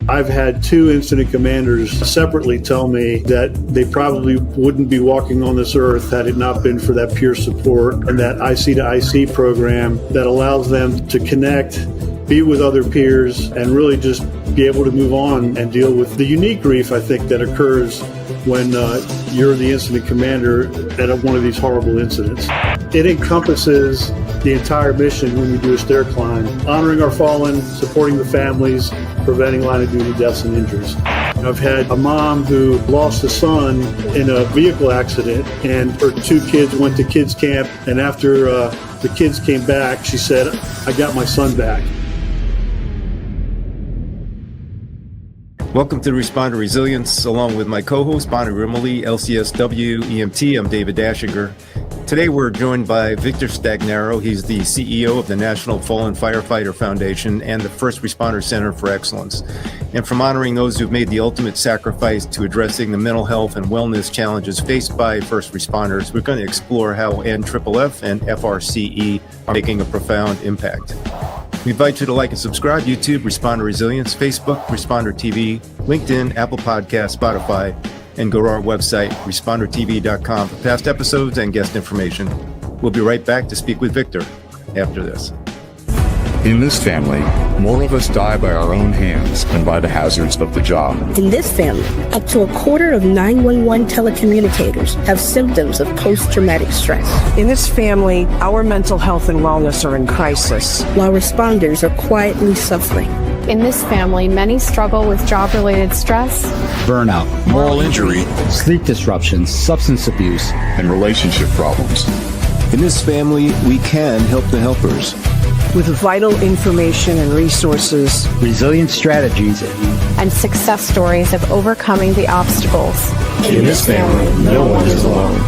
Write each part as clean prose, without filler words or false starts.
I've had two incident commanders separately tell me that they probably wouldn't be walking on this earth had it not been for that peer support and that IC to IC program that allows them to connect, be with other peers, and really just be able to move on and deal with the unique grief, I think, that occurs when you're the incident commander at one of these horrible incidents. It encompasses the entire mission when we do a stair climb, honoring our fallen, supporting the families, preventing line of duty deaths and injuries. I've had a mom who lost a son in a vehicle accident, and her two kids went to kids camp, and after the kids came back, she said, "I got my son back." Welcome to Responder Resilience, along with my co-host, Bonnie Rimley, LCSW, EMT. I'm David Dashinger. Today we're joined by Victor Stagnaro. He's the CEO of the National Fallen Firefighters Foundation and the First Responder Center for Excellence. And from honoring those who've made the ultimate sacrifice to addressing the mental health and wellness challenges faced by first responders, we're going to explore how NFFF and FRCE are making a profound impact. We invite you to like and subscribe: YouTube, Responder Resilience; Facebook, Responder TV; LinkedIn, Apple Podcasts, Spotify, and go to our website, respondertv.com, for past episodes and guest information. We'll be right back to speak with Victor after this. In this family, more of us die by our own hands than by the hazards of the job. In this family, up to a quarter of 911 telecommunicators have symptoms of post-traumatic stress. In this family, our mental health and wellness are in crisis, while responders are quietly suffering. In this family, many struggle with job-related stress, burnout, moral injury, sleep disruptions, substance abuse, and relationship problems. In this family, we can help the helpers. With vital information and resources, resilient strategies, and success stories of overcoming the obstacles. In this family, no one is alone.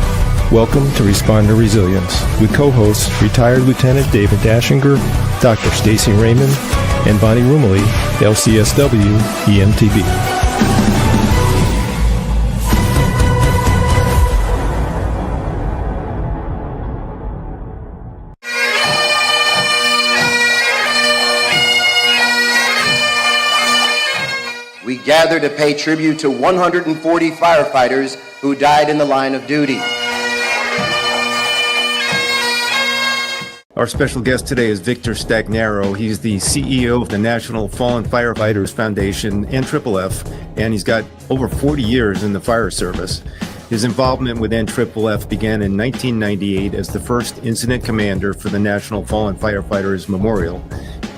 Welcome to Responder Resilience with co-hosts retired Lieutenant David Dashinger, Dr. Stacy Raymond, and Bonnie Rumley, LCSW, EMTB. We gather to pay tribute to 140 firefighters who died in the line of duty. Our special guest today is Victor Stagnaro. He's the CEO of the National Fallen Firefighters Foundation, NFFF, and he's got over 40 years in the fire service. His involvement with NFFF began in 1998 as the first incident commander for the National Fallen Firefighters Memorial.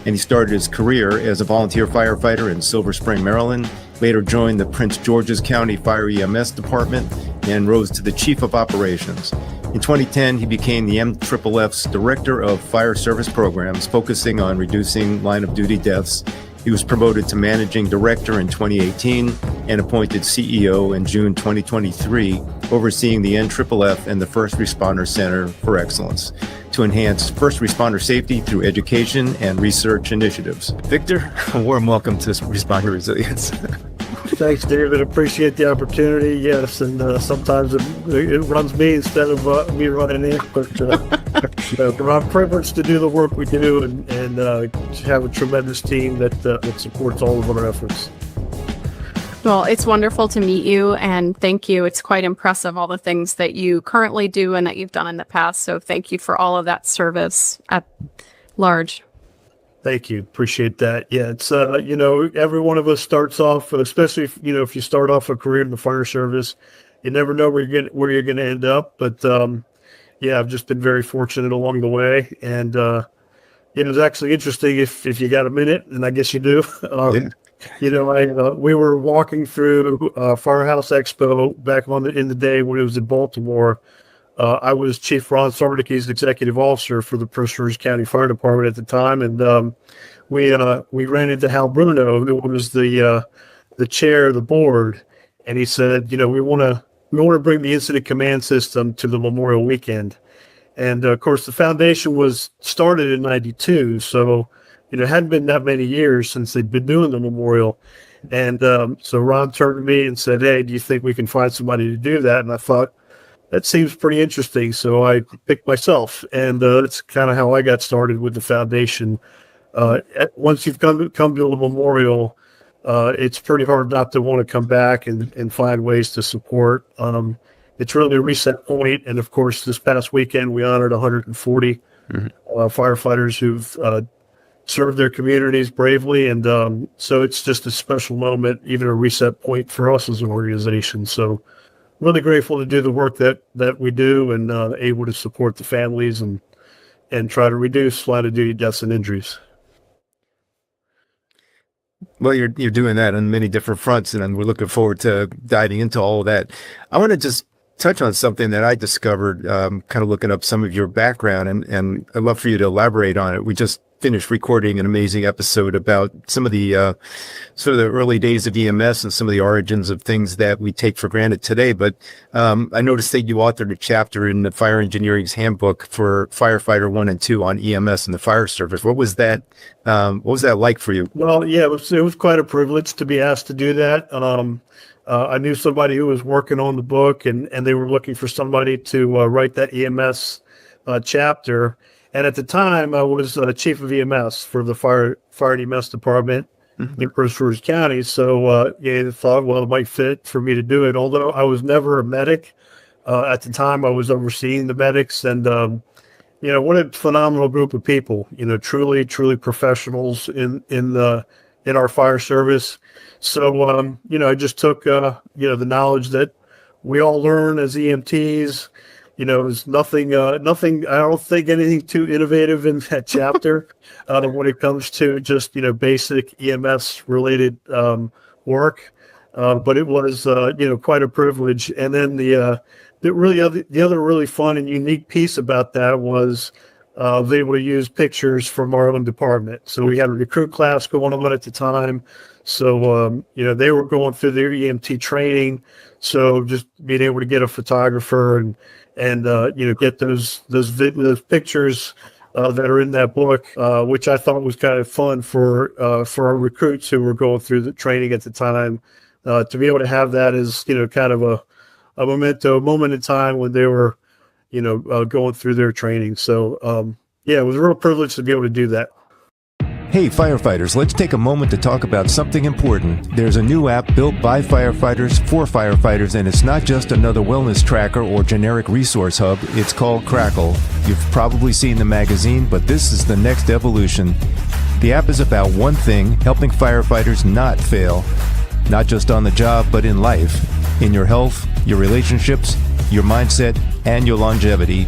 And he started his career as a volunteer firefighter in Silver Spring, Maryland, later joined the Prince George's County Fire EMS Department, and rose to the Chief of Operations. In 2010, he became the NFFF's Director of Fire Service Programs, focusing on reducing line-of-duty deaths. He was promoted to Managing Director in 2018 and appointed CEO in June 2023, overseeing the NFFF and the First Responder Center for Excellence to enhance first responder safety through education and research initiatives. Victor, a warm welcome to Responder Resilience. Thanks, David. Appreciate the opportunity. Yes, and sometimes it runs me instead of me running it. But I'm privileged to do the work we do and have a tremendous team that supports all of our efforts. Well, it's wonderful to meet you, and thank you. It's quite impressive, all the things that you currently do and that you've done in the past. So thank you for all of that service at large. Thank you. Appreciate that. Yeah, it's, every one of us starts off, especially if you start off a career in the fire service, you never know where you're going to end up. But, I've just been very fortunate along the way. And, it was actually interesting if you got a minute, and I guess you do. We were walking through Firehouse Expo back in the day when it was in Baltimore. I was Chief Ron Sarnicki's executive officer for the Prince George's County Fire Department at the time, and we ran into Hal Bruno, who was the chair of the board, and he said, we want to bring the incident command system to the Memorial Weekend, and of course the foundation was started in '92, so it hadn't been that many years since they'd been doing the memorial, and so Ron turned to me and said, "Hey, do you think we can find somebody to do that?" And I thought, that seems pretty interesting. So I picked myself, and that's kind of how I got started with the foundation. Once you've come to the memorial, it's pretty hard not to want to come back and find ways to support. It's really a reset point. And of course, this past weekend, we honored 140 firefighters who've served their communities bravely. And so it's just a special moment, even a reset point for us as an organization. So really grateful to do the work that we do and able to support the families and try to reduce line of duty deaths and injuries. Well, you're doing that on many different fronts, and we're looking forward to diving into all of that. I want to just touch on something that I discovered, kind of looking up some of your background, and I'd love for you to elaborate on it. We just finished recording an amazing episode about some of the sort of the early days of EMS and some of the origins of things that we take for granted today. But I noticed that you authored a chapter in the Fire Engineering's Handbook for Firefighter 1 and 2 on EMS and the fire service. What was that? What was that like for you? Well, yeah, it was quite a privilege to be asked to do that. I knew somebody who was working on the book, and they were looking for somebody to write that EMS chapter. And at the time, I was chief of EMS for the fire and EMS department in Prince George's County. So, I thought, well, it might fit for me to do it. Although I was never a medic. At the time, I was overseeing the medics. And, what a phenomenal group of people, truly, truly professionals in our fire service. So, I just took, the knowledge that we all learn as EMTs. There's nothing, I don't think anything too innovative in that chapter when it comes to just, basic EMS related work. But it was, quite a privilege. And then the other really fun and unique piece about that was they able to use pictures from our own department. So we had a recruit class going on at the time. So, they were going through their EMT training. So just being able to get a photographer and get those pictures that are in that book, which I thought was kind of fun for our recruits who were going through the training at the time, to be able to have that as, kind of a memento, a moment in time when they were, going through their training. So, it was a real privilege to be able to do that. Hey firefighters, let's take a moment to talk about something important. There's a new app built by firefighters for firefighters, and it's not just another wellness tracker or generic resource hub. It's called Crackle. You've probably seen the magazine, but this is the next evolution. The app is about one thing: helping firefighters not fail. Not just on the job, but in life. In your health, your relationships, your mindset, and your longevity.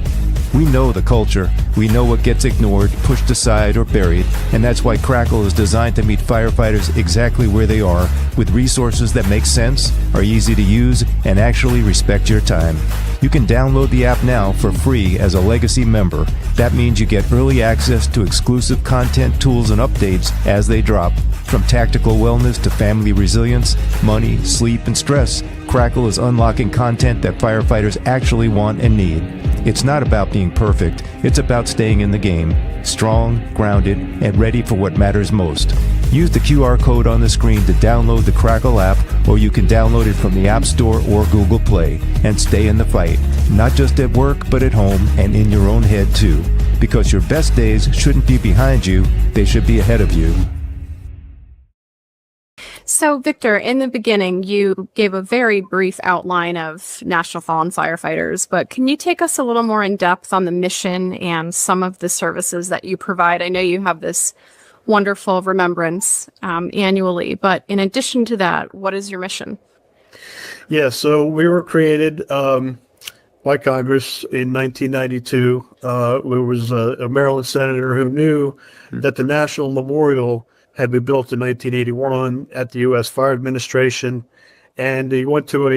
We know the culture. We know what gets ignored, pushed aside, or buried, and that's why Crackle is designed to meet firefighters exactly where they are, with resources that make sense, are easy to use, and actually respect your time. You can download the app now for free as a Legacy member. That means you get early access to exclusive content, tools, and updates as they drop. From tactical wellness to family resilience, money, sleep, and stress, Crackle is unlocking content that firefighters actually want and need. It's not about being perfect, it's about staying in the game, strong, grounded, and ready for what matters most. Use the QR code on the screen to download the Crackle app, or you can download it from the App Store or Google Play, and stay in the fight, not just at work, but at home and in your own head too. Because your best days shouldn't be behind you, they should be ahead of you. So, Victor, in the beginning, you gave a very brief outline of National Fallen Firefighters, but can you take us a little more in depth on the mission and some of the services that you provide? I know you have this wonderful remembrance annually, but in addition to that, what is your mission? Yeah, so we were created by Congress in 1992. There was a Maryland senator who knew that the National Memorial had been built in 1981 at the U.S. Fire Administration, and he went to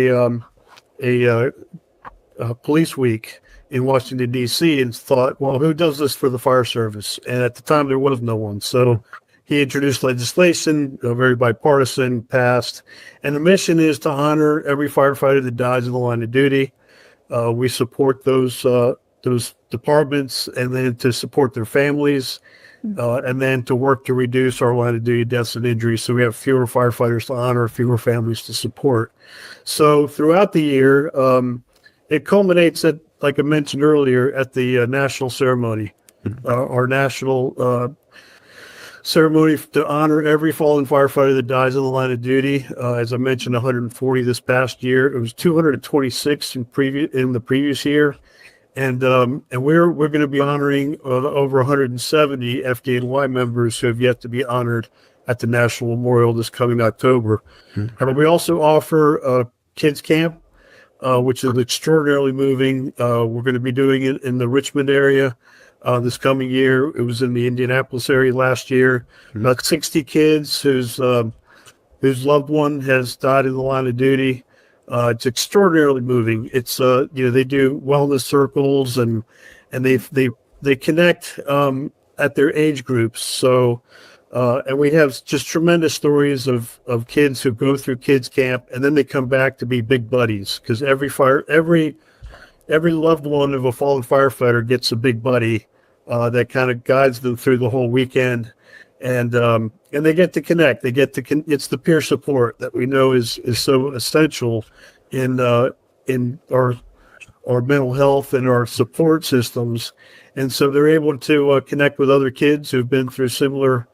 a police week in Washington, D.C., and thought, well, who does this for the fire service? And at the time, there was no one. So he introduced legislation, very bipartisan, passed, and the mission is to honor every firefighter that dies in the line of duty. We support those departments, and then to support their families, and then to work to reduce our line of duty deaths and injuries, so we have fewer firefighters to honor, fewer families to support. So throughout the year, it culminates at, like I mentioned earlier, at the national ceremony, our national ceremony to honor every fallen firefighter that dies in the line of duty. As I mentioned, 140 this past year. It was 226 in the previous year, and we're going to be honoring over 170 FDNY members who have yet to be honored at the National Memorial this coming October. We also offer kids camp, which is extraordinarily moving. We're going to be doing it in the Richmond area this coming year. It was in the Indianapolis area last year. About 60 kids whose loved one has died in the line of duty. It's extraordinarily moving. It's they do wellness circles and they connect at their age groups. So and we have just tremendous stories of kids who go through kids camp and then they come back to be big buddies, because every loved one of a fallen firefighter gets a big buddy that kind of guides them through the whole weekend, and they get to connect. They get to it's the peer support that we know is so essential in our mental health and our support systems, and so they're able to connect with other kids who've been through similar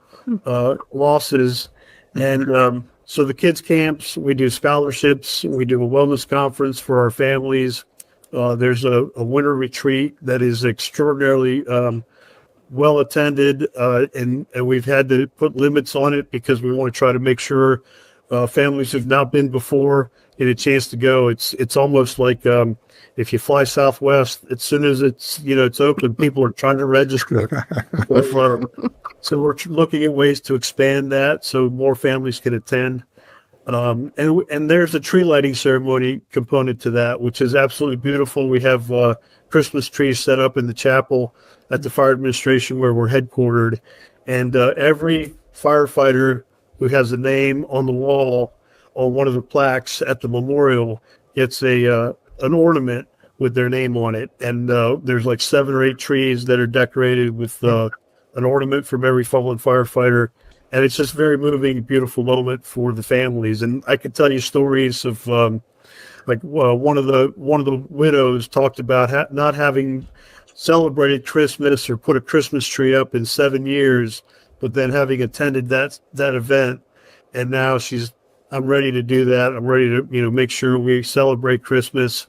losses, and so the kids camps, we do scholarships, we do a wellness conference for our families. There's a winter retreat that is extraordinarily well attended, and we've had to put limits on it because we want to try to make sure families who've not been before get a chance to go. It's almost like if you fly Southwest, as soon as it's open, people are trying to register. So we're looking at ways to expand that so more families can attend. And there's a tree lighting ceremony component to that, which is absolutely beautiful. We have Christmas trees set up in the chapel at the fire administration where we're headquartered. And every firefighter who has a name on the wall on one of the plaques at the memorial gets an ornament with their name on it. And there's like 7 or 8 trees that are decorated with an ornament from every fallen firefighter. And it's just a very moving, beautiful moment for the families. And I could tell you stories of one of the widows talked about not having celebrated Christmas or put a Christmas tree up in 7 years, but then having attended that event, and now I'm ready to do that. I'm ready to make sure we celebrate Christmas.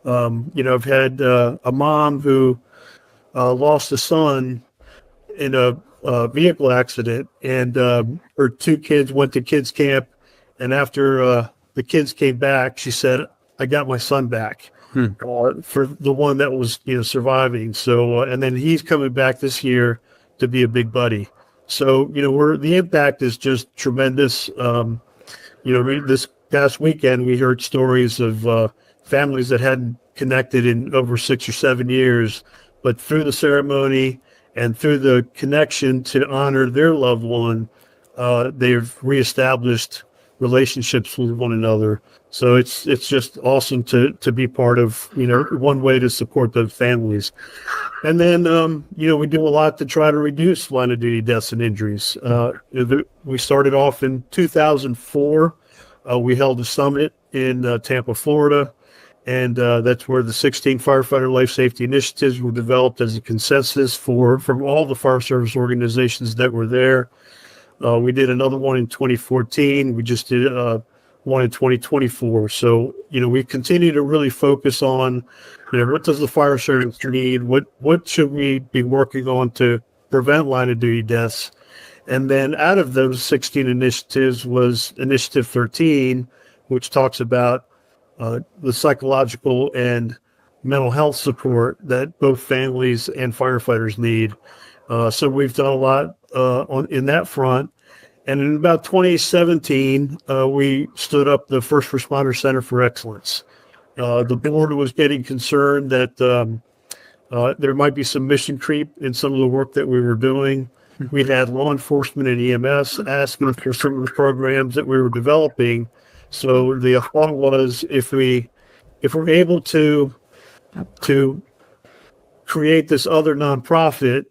I've had a mom who lost a son in a vehicle accident, and her 2 kids went to kids camp, and after the kids came back, she said, I got my son back for the one that was surviving. So and then he's coming back this year to be a big buddy. So the impact is just tremendous. This past weekend we heard stories of families that hadn't connected in over 6 or 7 years, but through the ceremony and through the connection to honor their loved one, they've reestablished relationships with one another. So it's just awesome to be part of, one way to support those families. And then, we do a lot to try to reduce line of duty deaths and injuries. We started off in 2004. We held a summit in Tampa, Florida. And that's where the 16 firefighter life safety initiatives were developed as a consensus from all the fire service organizations that were there. We did another one in 2014. We just did one in 2024. So, we continue to really focus on, what does the fire service need? What should we be working on to prevent line of duty deaths? And then out of those 16 initiatives was Initiative 13, which talks about the psychological and mental health support that both families and firefighters need. So we've done a lot in that front. And in about 2017, we stood up the First Responder Center for Excellence. The board was getting concerned that there might be some mission creep in some of the work that we were doing. We had law enforcement and EMS asking for some of the programs that we were developing. So the thought was, if we're able to create this other nonprofit,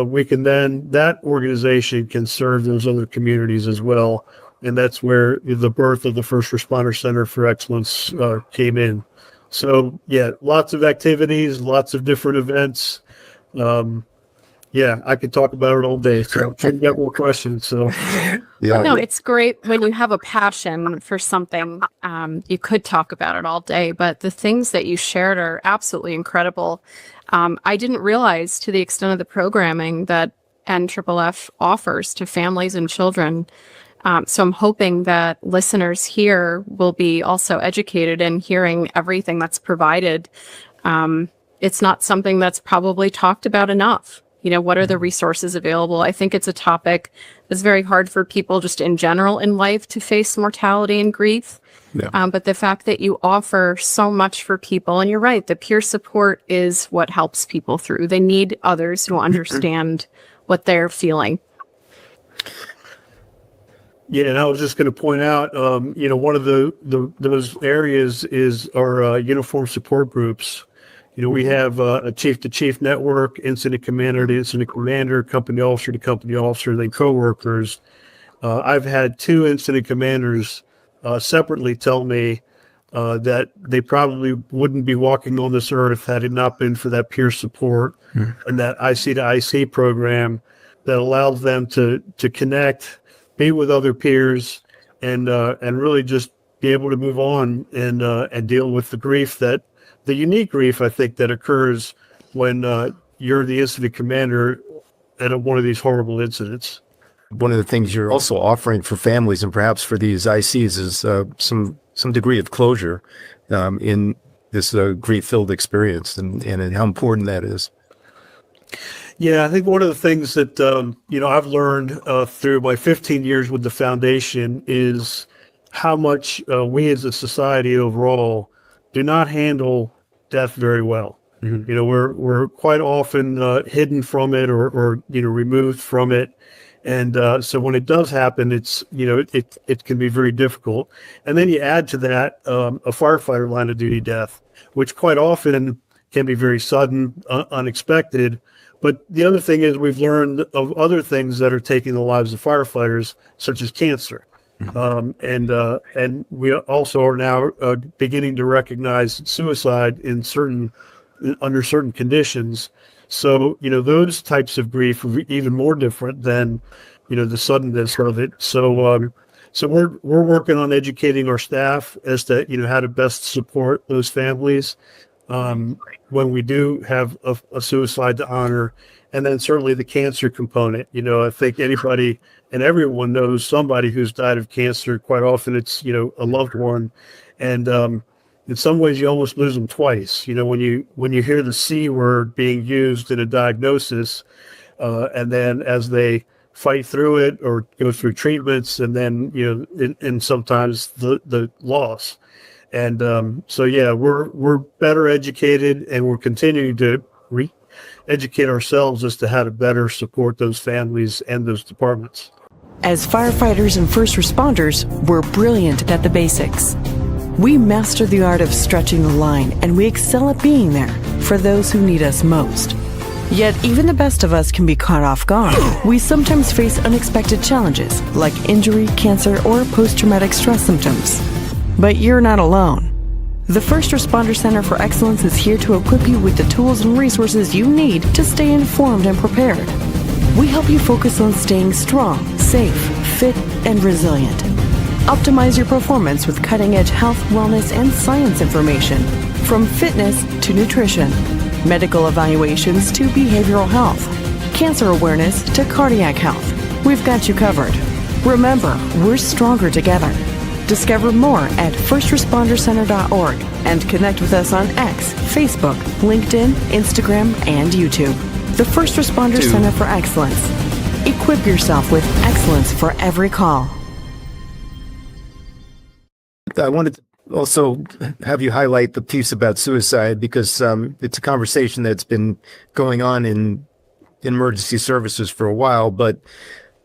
we can then, that organization can serve those other communities as well. And that's where the birth of the First Responder Center for Excellence came in. So yeah, lots of activities, lots of different events. Yeah, I could talk about it all day. So I get more questions. So Yeah. No, it's great when you have a passion for something. You could talk about it all day, but the things that you shared are absolutely incredible. I didn't realize to the extent of the programming that NFFF offers to families and children. So I'm hoping that listeners here will be also educated in hearing everything that's provided. It's not something that's probably talked about enough. You know, what are the resources available? I think it's a topic that's very hard for people just in general in life to face mortality and grief. Yeah. But the fact that you offer so much for people, and you're right, the peer support is what helps people through. They need others who understand what they're feeling. yeah, and I was just going to point out, one of those areas is our uniform support groups. We have a chief-to-chief network, incident commander to incident commander, company officer to company officer, then coworkers. I've had 2 incident commanders separately tell me that they probably wouldn't be walking on this earth had it not been for that peer support and that IC to IC program that allows them to connect, be with other peers, and really just be able to move on and deal with the grief the unique grief, I think, that occurs when you're the incident commander at one of these horrible incidents. One of the things you're also offering for families and perhaps for these ICs is some degree of closure in this grief-filled experience and how important that is. Yeah, I think one of the things that, I've learned through my 15 years with the foundation is how much we as a society overall do not handle death very well. Mm-hmm. We're quite often hidden from it or removed from it. And so when it does happen, it's, it can be very difficult. And then you add to that a firefighter line of duty death, which quite often can be very sudden, unexpected. But the other thing is we've learned of other things that are taking the lives of firefighters, such as cancer. And we also are now beginning to recognize suicide under certain conditions. So, those types of grief are even more different than, the suddenness of it. So, we're working on educating our staff as to, how to best support those families when we do have a suicide to honor. And then certainly the cancer component. I think anybody and everyone knows somebody who's died of cancer. Quite often it's, a loved one. And in some ways you almost lose them twice. When you hear the C word being used in a diagnosis, and then as they fight through it or go through treatments, and then, and sometimes the loss. And so, yeah, we're better educated, and we're continuing to educate ourselves as to how to better support those families and those departments. As firefighters and first responders, we're brilliant at the basics. We master the art of stretching the line, and we excel at being there for those who need us most. Yet even the best of us can be caught off guard. We sometimes face unexpected challenges like injury, cancer, or post-traumatic stress symptoms. But you're not alone. The First Responder Center for Excellence is here to equip you with the tools and resources you need to stay informed and prepared. We help you focus on staying strong, safe, fit, and resilient. Optimize your performance with cutting-edge health, wellness, and science information, from fitness to nutrition, medical evaluations to behavioral health, cancer awareness to cardiac health. We've got you covered. Remember, we're stronger together. Discover more at firstrespondercenter.org and connect with us on X, Facebook, LinkedIn, Instagram, and YouTube. The First Responder Center for Excellence. Equip yourself with excellence for every call. I wanted to also have you highlight the piece about suicide because it's a conversation that's been going on in emergency services for a while, but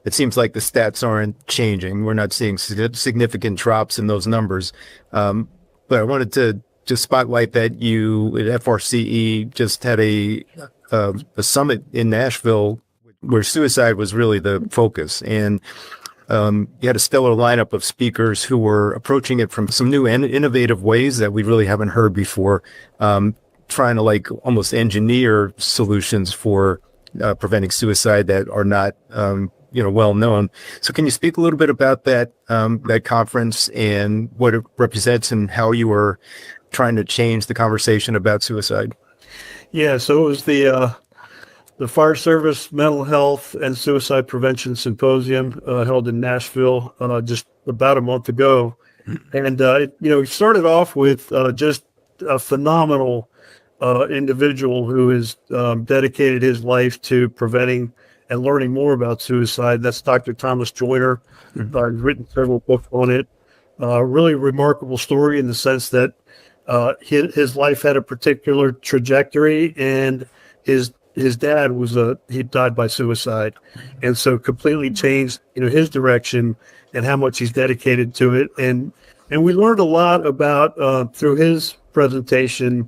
it seems like the stats aren't changing. We're not seeing significant drops in those numbers. But I wanted to just spotlight that you at FRCE just had a summit in Nashville where suicide was really the focus. And you had a stellar lineup of speakers who were approaching it from some new and innovative ways that we really haven't heard before, trying to almost engineer solutions for preventing suicide that are not, well known. So can you speak a little bit about that conference and what it represents and how you were trying to change the conversation about suicide? Yeah, so it was the Fire Service Mental Health and Suicide Prevention Symposium held in Nashville just about a month ago. And, we started off with just a phenomenal individual who has dedicated his life to preventing and learning more about suicide. That's Dr. Thomas Joyner. He's written several books on it. Really remarkable story in the sense that his life had a particular trajectory, and his dad he died by suicide, and so completely changed his direction and how much he's dedicated to it. And we learned a lot about through his presentation,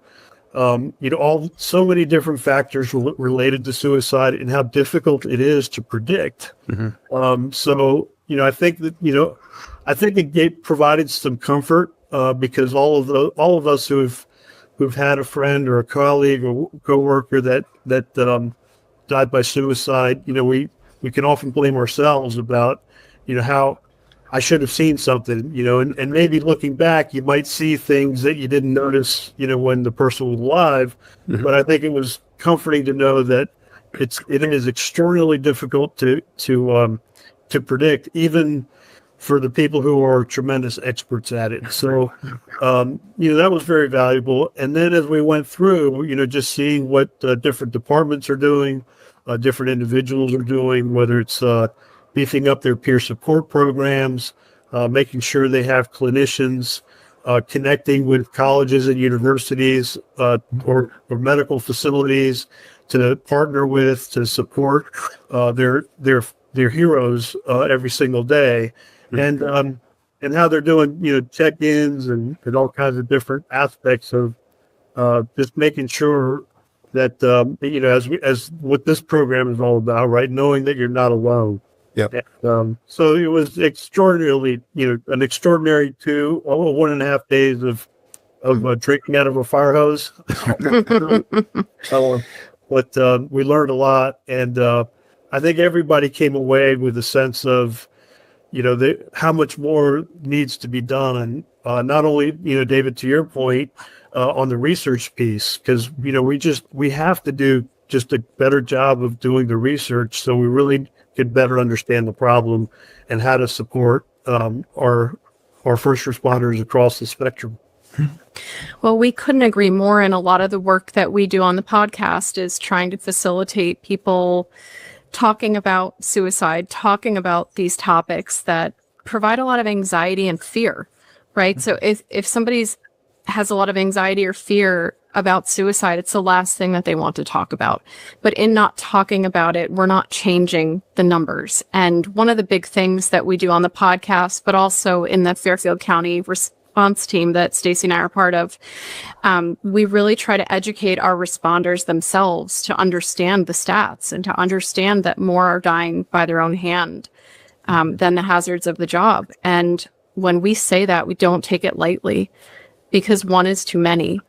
so many different factors related to suicide and how difficult it is to predict. I think that I think it provided some comfort because all of us who've had a friend or a colleague or coworker that died by suicide, we can often blame ourselves about how I should have seen something, and maybe looking back, you might see things that you didn't notice, when the person was alive. But I think it was comforting to know that it is extraordinarily difficult to predict, even for the people who are tremendous experts at it. So, that was very valuable. And then as we went through, just seeing what different departments are doing, different individuals are doing, whether it's beefing up their peer support programs, making sure they have clinicians, connecting with colleges and universities or medical facilities to partner with, to support their heroes every single day, and how they're doing check-ins and all kinds of different aspects of just making sure that as what this program is all about, right? Knowing that you're not alone. Yeah. So it was extraordinarily, an extraordinary 1.5 days of drinking out of a fire hose. But we learned a lot, and I think everybody came away with a sense of, how much more needs to be done, and not only, David, to your point, on the research piece, because we have to do just a better job of doing the research, so we really could better understand the problem and how to support our first responders across the spectrum. Well, we couldn't agree more. And a lot of the work that we do on the podcast is trying to facilitate people talking about suicide, talking about these topics that provide a lot of anxiety and fear, right? So if somebody's has a lot of anxiety or fear about suicide, it's the last thing that they want to talk about. But in not talking about it, we're not changing the numbers. And one of the big things that we do on the podcast, but also in the Fairfield County response team that Stacy and I are part of, we really try to educate our responders themselves to understand the stats and to understand that more are dying by their own hand than the hazards of the job. And when we say that, we don't take it lightly, because one is too many.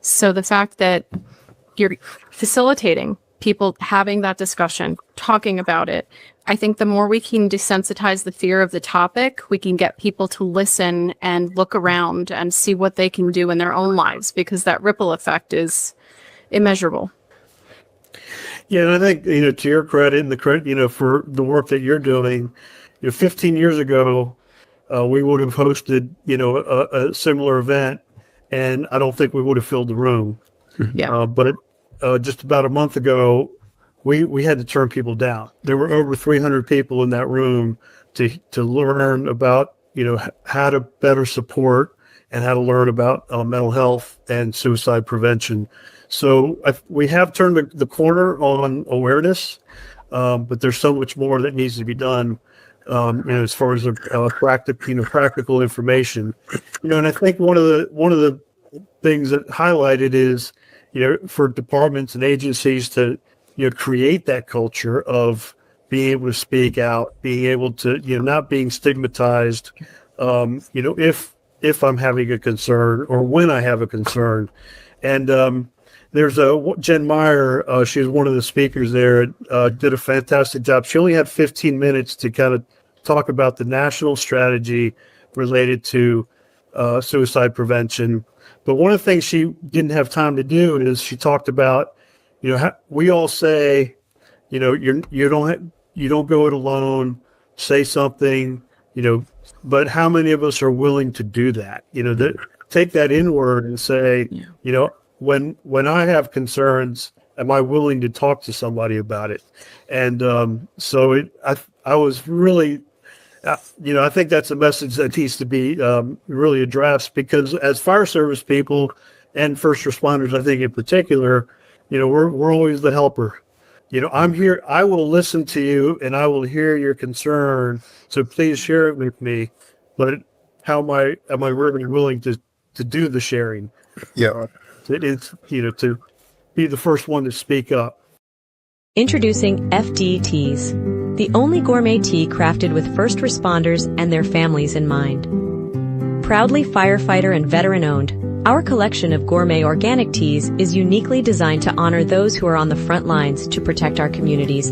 So the fact that you're facilitating people having that discussion, talking about it, I think the more we can desensitize the fear of the topic, we can get people to listen and look around and see what they can do in their own lives, because that ripple effect is immeasurable. Yeah, and I think, to your credit and the credit, for the work that you're doing, 15 years ago, we would have hosted, a similar event, and I don't think we would have filled the room. Yeah. But just about a month ago, we had to turn people down. There were over 300 people in that room to learn about, how to better support and how to learn about mental health and suicide prevention. So we have turned the corner on awareness, but there's so much more that needs to be done. As far as practical information, and I think one of the things that highlighted is, for departments and agencies to, create that culture of being able to speak out, being able to, not being stigmatized, if I'm having a concern or when I have a concern, and there's Jen Meyer. She was one of the speakers there. Did a fantastic job. She only had 15 minutes to kind of talk about the national strategy related to suicide prevention. But one of the things she didn't have time to do is she talked about, we all say, you don't go it alone. Say something, but how many of us are willing to do that? Take that inward and say, when I have concerns, am I willing to talk to somebody about it? And I was really, I think that's a message that needs to be really addressed, because as fire service people and first responders, I think in particular, we're always the helper. I'm here. I will listen to you and I will hear your concern. So please share it with me. But how am I really willing to do the sharing? Yeah. It's, to be the first one to speak up. Introducing FD Teas, the only gourmet tea crafted with first responders and their families in mind. Proudly firefighter and veteran owned, our collection of gourmet organic teas is uniquely designed to honor those who are on the front lines to protect our communities.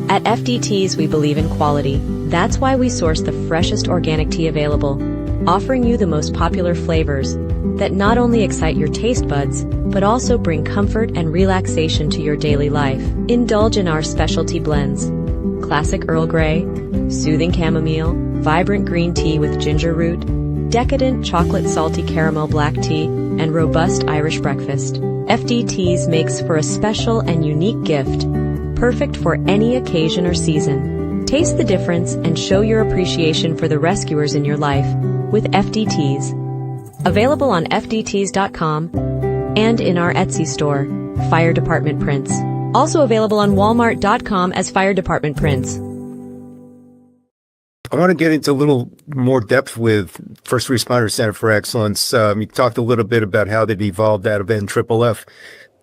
At FD Teas, we believe in quality. That's why we source the freshest organic tea available, offering you the most popular flavors that not only excite your taste buds, but also bring comfort and relaxation to your daily life. Indulge in our specialty blends: classic Earl Grey, soothing chamomile, vibrant green tea with ginger root, decadent chocolate salty caramel black tea, and robust Irish breakfast. FD Teas makes for a special and unique gift, perfect for any occasion or season. Taste the difference and show your appreciation for the rescuers in your life with FD Teas. Available on fdteas.com and in our Etsy store, Fire Department Prints. Also available on walmart.com as Fire Department Prints. I want to get into a little more depth with First Responder Center for Excellence. You talked a little bit about how they've evolved out of NFFF.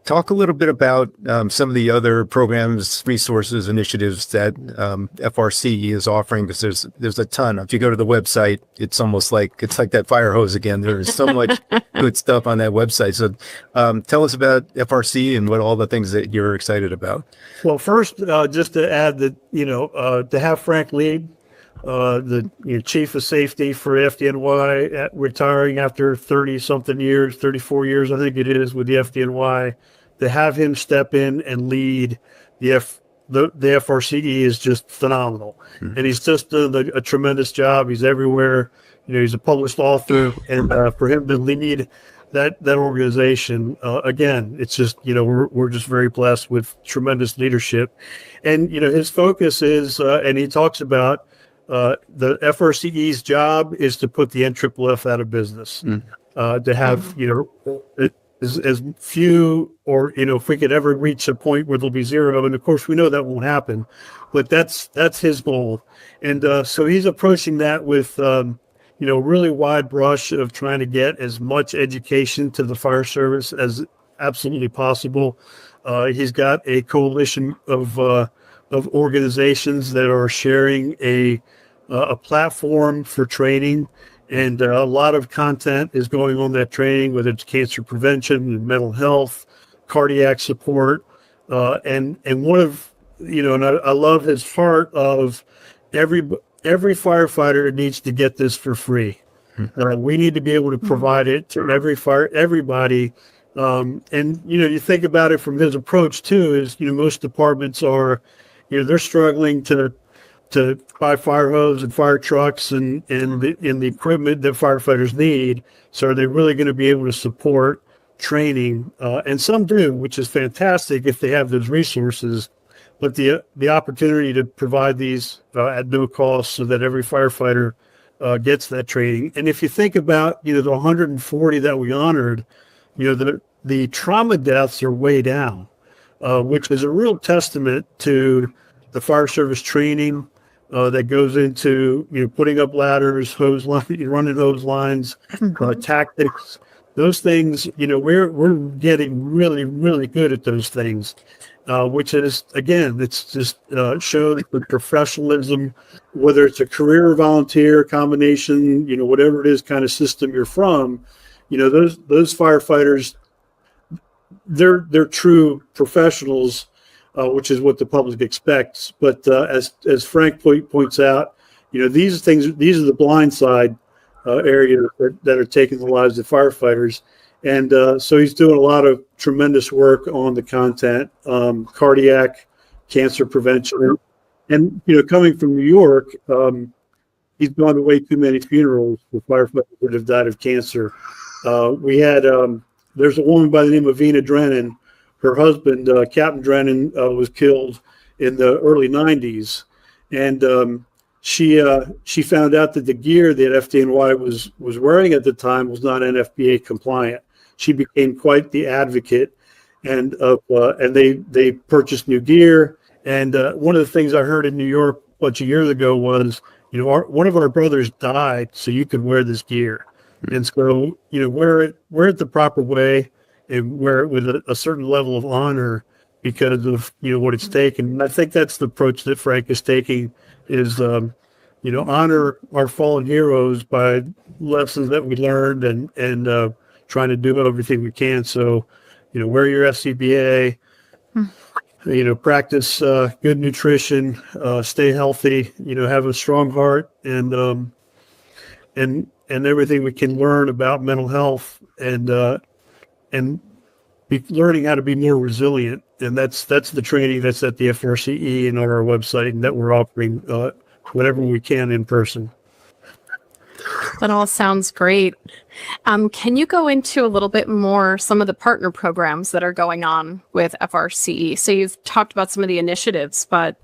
Talk a little bit about some of the other programs, resources, initiatives that FRCE is offering, because there's a ton. If you go to the website, it's almost like that fire hose again. There's so much good stuff on that website. So tell us about FRCE and what all the things that you're excited about. Well, first, just to add that, to have Frank lead, the chief of safety for FDNY, retiring after 30-something years, 34 years, I think it is, with the FDNY, to have him step in and lead the FRCE is just phenomenal. Mm-hmm. And he's just done a tremendous job. He's everywhere. He's a published author, and for him to lead that organization, again, it's just, we're just very blessed with tremendous leadership. And, his focus is, and he talks about, the FRCE's job is to put the NFFF out of business, to have, as few, or, if we could ever reach a point where there'll be zero, and of course we know that won't happen, but that's his goal. And so he's approaching that with, really wide brush of trying to get as much education to the fire service as absolutely possible. He's got a coalition of organizations that are sharing a platform for training, and a lot of content is going on that training, whether it's cancer prevention and mental health, cardiac support, and one of, and I love his heart of every firefighter needs to get this for free. We need to be able to provide it to everybody. And you think about it from his approach too, is most departments are, they're struggling to buy fire hose and fire trucks and the equipment that firefighters need. So are they really going to be able to support training? And some do, which is fantastic if they have those resources. But the opportunity to provide these at no cost so that every firefighter gets that training. And if you think about the 140 that we honored, the trauma deaths are way down, which is a real testament to the fire service training that goes into putting up ladders, running hose lines, tactics. Those things, we're getting really, really good at those things, which is, again, it's just shows the professionalism, whether it's a career or volunteer combination, whatever it is kind of system you're from, those firefighters, they're true professionals, which is what the public expects. But as Frank points out, these are the blind side areas that are taking the lives of firefighters. And so he's doing a lot of tremendous work on the content, cardiac, cancer prevention. And, coming from New York, he's gone to way too many funerals for firefighters that have died of cancer. We had, there's a woman by the name of Vina Drennan. Her husband, Captain Drennan, was killed in the early 90s. And she found out that the gear that FDNY was wearing at the time was not NFPA compliant. She became quite the advocate, and they purchased new gear. And one of the things I heard in New York a bunch of years ago was, one of our brothers died so you could wear this gear. And so, wear it the proper way and wear it with a certain level of honor because of, what it's taken. And I think that's the approach that Frank is taking is, honor our fallen heroes by lessons that we learned and trying to do everything we can. So, wear your SCBA, practice good nutrition, stay healthy, have a strong heart, and everything we can learn about mental health and be learning how to be more resilient. And that's the training that's at the FRCE and on our website, and that we're offering whatever we can in person. That all sounds great. Can you go into a little bit more some of the partner programs that are going on with FRCE? So you've talked about some of the initiatives, but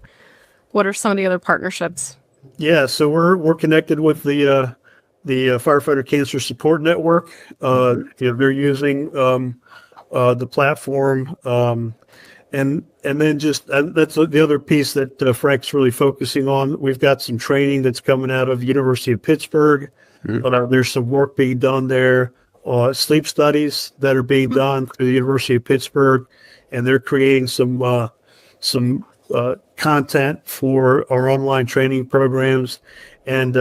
what are some of the other partnerships? Yeah, so we're connected with the Firefighter Cancer Support Network. They're using the platform, and then just that's the other piece that Frank's really focusing on. We've got some training that's coming out of the University of Pittsburgh. There's some work being done there, sleep studies that are being done through the University of Pittsburgh, and they're creating some content for our online training programs. And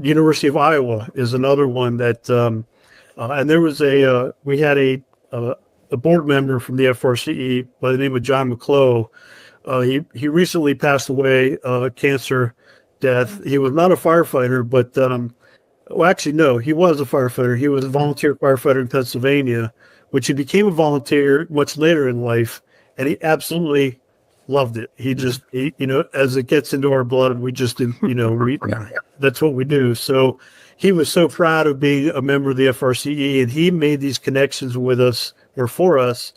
University of Iowa is another one that, and there was we had a board member from the FRCE by the name of John McClough. He recently passed away, cancer death. He was not a firefighter, but, well, actually, no, he was a firefighter. He was a volunteer firefighter in Pennsylvania, which he became a volunteer much later in life, and he absolutely loved it. He just, as it gets into our blood, we just, that's what we do. So he was so proud of being a member of the FRCE, and he made these connections with us, or for us,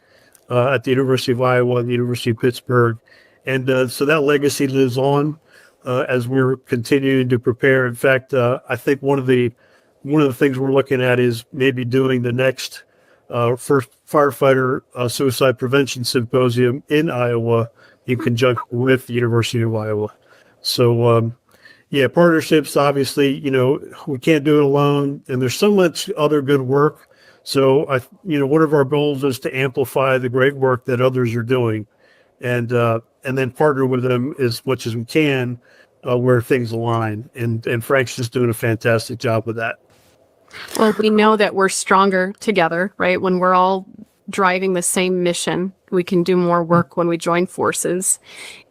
at the University of Iowa and the University of Pittsburgh. And so that legacy lives on as we're continuing to prepare. In fact, I think one of the things we're looking at is maybe doing the next first firefighter suicide prevention symposium in Iowa in conjunction with the University of Iowa. So, partnerships, obviously, we can't do it alone, and there's so much other good work. So, one of our goals is to amplify the great work that others are doing, and then partner with them as much as we can where things align. And Frank's just doing a fantastic job with that. Well, we know that we're stronger together, right? When we're all driving the same mission, we can do more work when we join forces.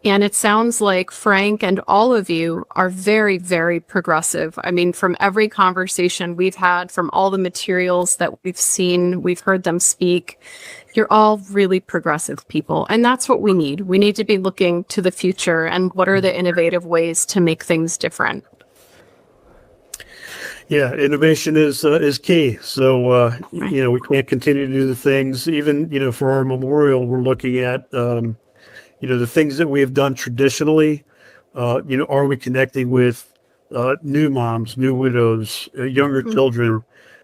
And it sounds like Frank and all of you are very, very progressive. I mean, from every conversation we've had, from all the materials that we've seen, we've heard them speak, you're all really progressive people. And that's what we need. We need to be looking to the future and what are the innovative ways to make things different. Yeah, innovation is key. So, we can't continue to do the things, even, for our memorial, we're looking at, the things that we have done traditionally. Are we connecting with new moms, new widows, younger children?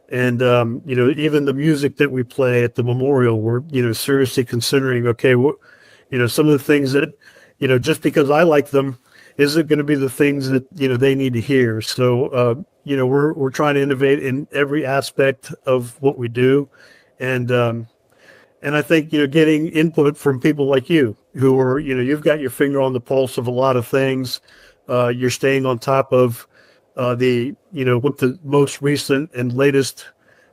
And, even the music that we play at the memorial, we're, seriously considering, okay, some of the things that, just because I like them, isn't going to be the things that, they need to hear. So, we're trying to innovate in every aspect of what we do. And I think, getting input from people like you who are, you've got your finger on the pulse of a lot of things. You're staying on top of what the most recent and latest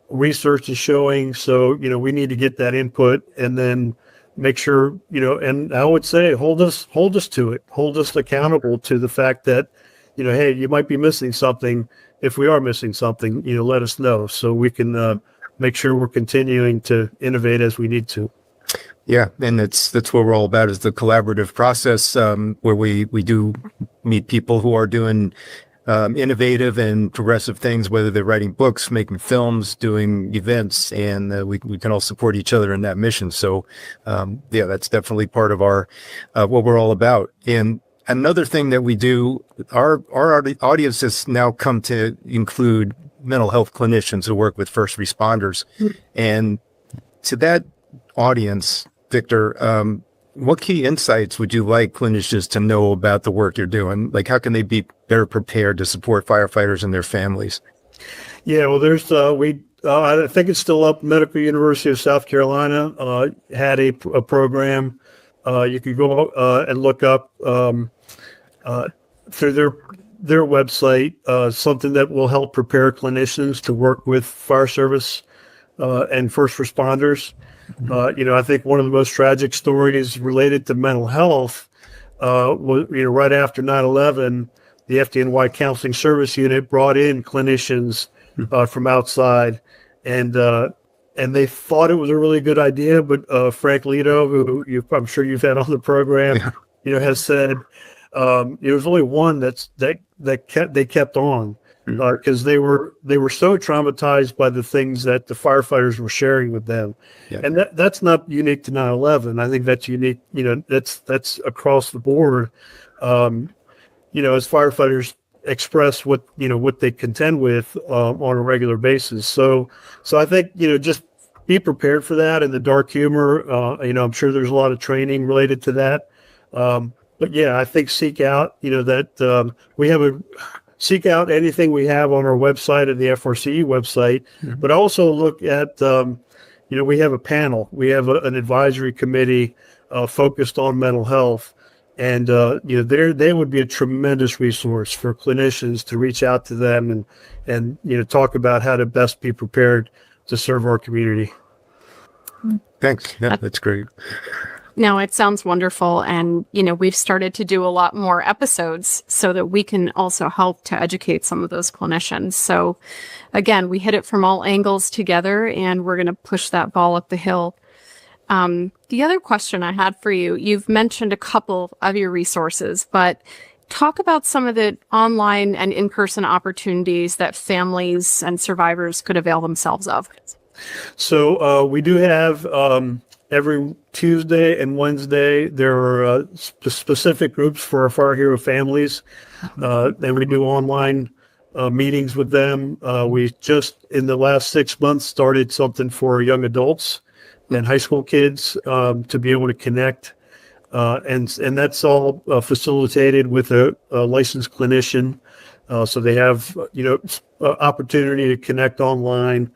research is showing. So, we need to get that input and then make sure, and I would say, hold us to it, hold us accountable to the fact that, hey, you might be missing something. If we are missing something, let us know so we can make sure we're continuing to innovate as we need to. Yeah, and that's what we're all about, is the collaborative process, where we do meet people who are doing innovative and progressive things, whether they're writing books, making films, doing events, and we can all support each other in that mission. So, that's definitely part of our what we're all about. And another thing that we do, our audience has now come to include mental health clinicians who work with first responders, and to that audience, Victor, what key insights would you like clinicians to know about the work you're doing? Like, how can they be better prepared to support firefighters and their families? Yeah, well, there's I think it's still up. Medical University of South Carolina had a program. You could go and look up through their website something that will help prepare clinicians to work with fire service and first responders. I think one of the most tragic stories related to mental health was, right after 9/11, the FDNY Counseling Service Unit brought in clinicians from outside, and they thought it was a really good idea. But Frank Lito, who I'm sure you've had on the program, has said there was only one they kept on. Because they were so traumatized by the things that the firefighters were sharing with them, and that's not unique to 9/11. I think that's unique. That's across the board. As firefighters express what they contend with on a regular basis. So I think just be prepared for that, and the dark humor. I'm sure there's a lot of training related to that. But yeah, I think seek out that we have seek out anything we have on our website and the FRCE website, but also look at, we have a panel. We have an advisory committee focused on mental health. And, they would be a tremendous resource for clinicians to reach out to them and talk about how to best be prepared to serve our community. Thanks. Yeah, that's great. No, it sounds wonderful. And, we've started to do a lot more episodes so that we can also help to educate some of those clinicians. So again, we hit it from all angles together, and we're going to push that ball up the hill. The other question I had for you, you've mentioned a couple of your resources, but talk about some of the online and in-person opportunities that families and survivors could avail themselves of. So we do have every Tuesday and Wednesday, there are specific groups for our Fire Hero families, and we do online meetings with them. We just, in the last 6 months, started something for young adults and high school kids to be able to connect. And that's all facilitated with a licensed clinician. So they have, opportunity to connect online.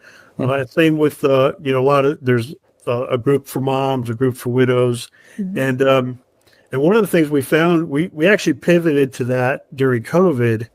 Same with, there's a group for moms, a group for widows. And one of the things we found, we actually pivoted to that during COVID.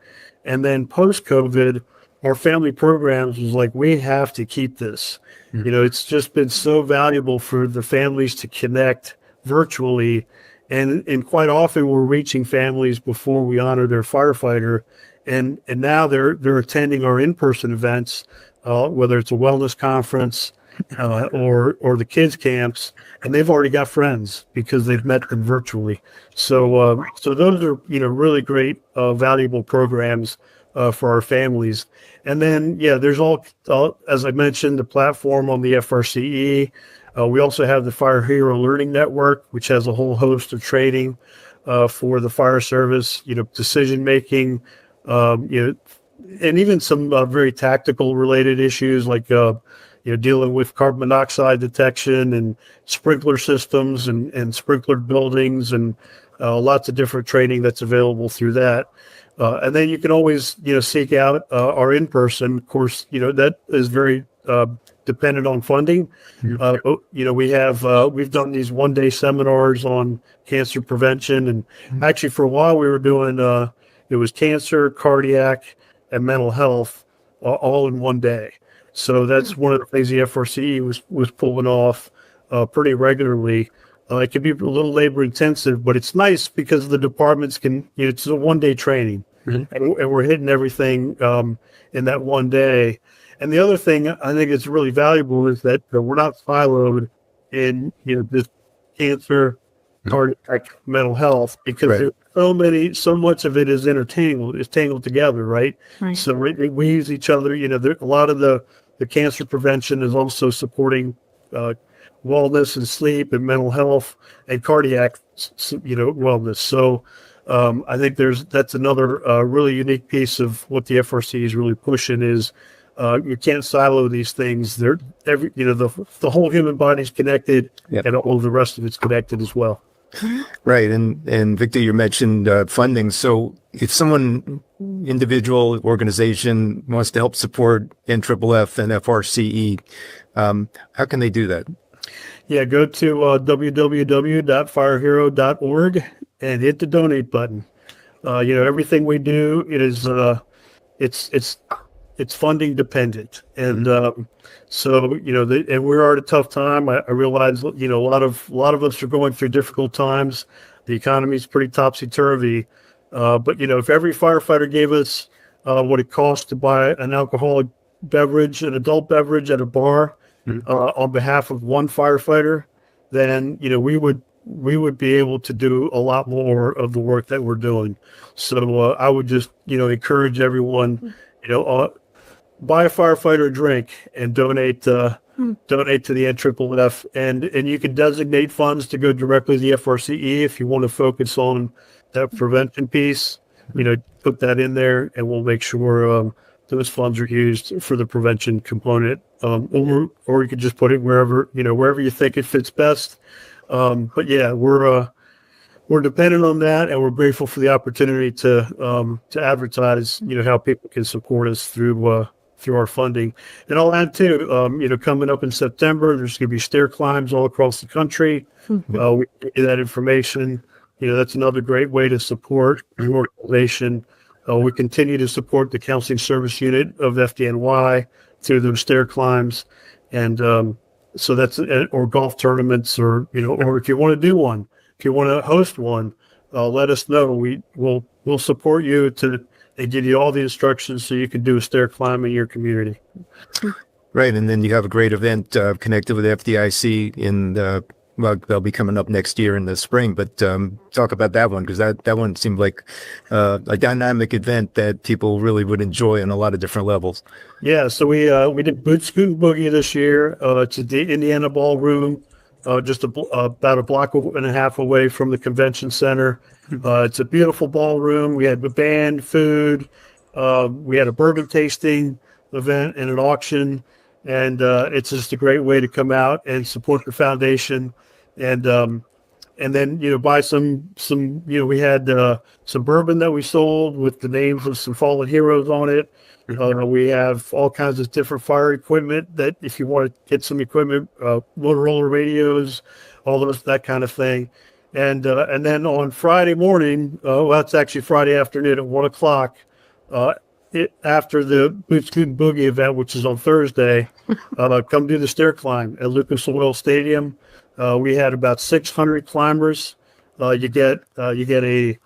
And then post-COVID, our family programs was like, we have to keep this. It's just been so valuable for the families to connect virtually. And quite often we're reaching families before we honor their firefighter. And now they're attending our in-person events, whether it's a wellness conference or the kids camps, and they've already got friends because they've met them virtually. So those are really great, valuable programs for our families. And then there's all as I mentioned, the platform on the FRCE. We also have the Fire Hero Learning Network, which has a whole host of training for the fire service, decision making, and even some very tactical related issues like dealing with carbon monoxide detection and sprinkler systems and sprinkler buildings, and lots of different training that's available through that. And then you can always, seek out our in-person. Of course, that is very dependent on funding. We've done these one-day seminars on cancer prevention, and actually for a while we were doing it was cancer, cardiac, and mental health all in one day. So that's one of the things the FRCE was pulling off pretty regularly. It can be a little labor intensive, but it's nice because the departments can, it's a 1-day training, and we're hitting everything in that 1 day. And the other thing I think is really valuable is that we're not siloed in, this cancer, cardiac, mental health, because there's so much of it is tangled together, right? So we use each other. A lot of the cancer prevention is also supporting wellness and sleep and mental health and cardiac, wellness. So I think that's another really unique piece of what the FRC is really pushing is you can't silo these things. The whole human body is connected, and all of the rest of it's connected as well. Right. And Victor, you mentioned funding. So if someone, individual, organization wants to help support NFFF and FRCE, how can they do that? Yeah, go to www.firehero.org and hit the donate button. Everything we do is it's funding dependent, and and we're at a tough time. I realize a lot of us are going through difficult times. The economy is pretty topsy turvy, but if every firefighter gave us what it costs to buy an alcoholic beverage, an adult beverage at a bar, on behalf of one firefighter, then we would be able to do a lot more of the work that we're doing. So I would just encourage everyone, buy a firefighter a drink and donate to the NFFF, and you can designate funds to go directly to the FRCE if you want to focus on that prevention piece. Put that in there, and we'll make sure those funds are used for the prevention component, or you could just put it wherever you think it fits best. But yeah, we're dependent on that, and we're grateful for the opportunity to advertise, how people can support us through our funding. And I'll add too, coming up in September, there's going to be stair climbs all across the country. We get that information. That's another great way to support the organization. We continue to support the counseling service unit of FDNY through those stair climbs, and so that's or golf tournaments, or if you want to do one, if you want to host one, let us know. We'll support you and give you all the instructions so you can do a stair climb in your community. Right, and then you have a great event connected with FDIC they'll be coming up next year in the spring, but talk about that one, because that one seemed like a dynamic event that people really would enjoy on a lot of different levels. Yeah, so we did Boot Scoot Boogie this year. It's at the Indiana Ballroom, just about a block and a half away from the convention center. It's a beautiful ballroom. We had a band, food. We had a bourbon tasting event and an auction, and it's just a great way to come out and support the foundation. And then buy some we had some bourbon that we sold with the names of some fallen heroes on it. We have all kinds of different fire equipment that if you want to get some equipment, Motorola radios, all those, that kind of thing. And then on Friday morning, that's actually Friday afternoon at 1:00, after the Boot Scoot Boogie event, which is on Thursday, come do the stair climb at Lucas Oil Stadium. We had about 600 climbers. You get a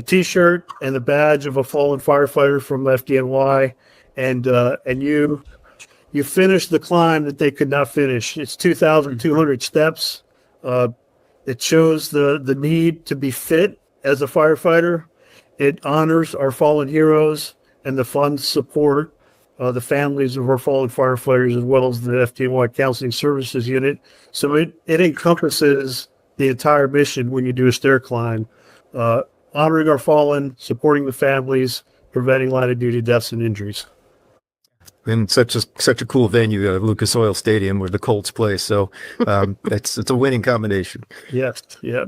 T-shirt and the badge of a fallen firefighter from FDNY, and you finish the climb that they could not finish. It's 2,200 steps. It shows the need to be fit as a firefighter. It honors our fallen heroes, and the funds support the families of our fallen firefighters, as well as the FDNY Counseling Services Unit. So it encompasses the entire mission when you do a stair climb, honoring our fallen, supporting the families, preventing line of duty deaths and injuries. And such a cool venue, Lucas Oil Stadium, where the Colts play. So it's a winning combination. Yes. Yeah.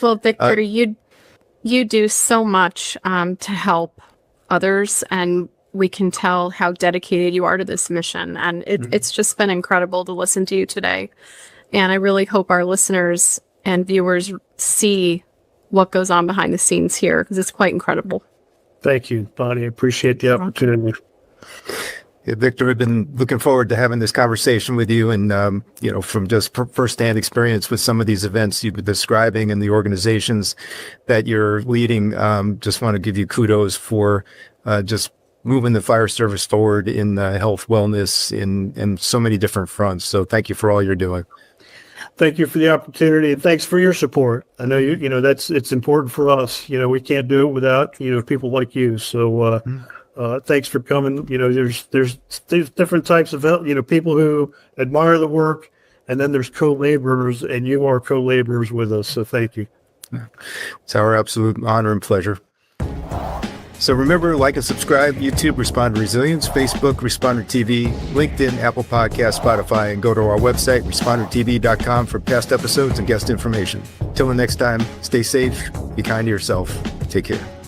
Well, Victor, you do so much to help others, and we can tell how dedicated you are to this mission. And it's just been incredible to listen to you today. And I really hope our listeners and viewers see what goes on behind the scenes here, because it's quite incredible. Thank you, Bonnie. I appreciate the opportunity. Yeah, Victor, I've been looking forward to having this conversation with you, and from just firsthand experience with some of these events you've been describing and the organizations that you're leading. Just want to give you kudos for just moving the fire service forward in health, wellness, in so many different fronts. So thank you for all you're doing. Thank you for the opportunity, and thanks for your support. I know it's important for us. We can't do it without people like you. So thanks for coming. There's different types of people who admire the work, and then there's co-laborers, and you are co-laborers with us. So thank you. It's our absolute honor and pleasure. So remember, like and subscribe, YouTube, Responder Resilience, Facebook, Responder TV, LinkedIn, Apple Podcasts, Spotify, and go to our website, respondertv.com for past episodes and guest information. Till the next time, stay safe, be kind to yourself, take care.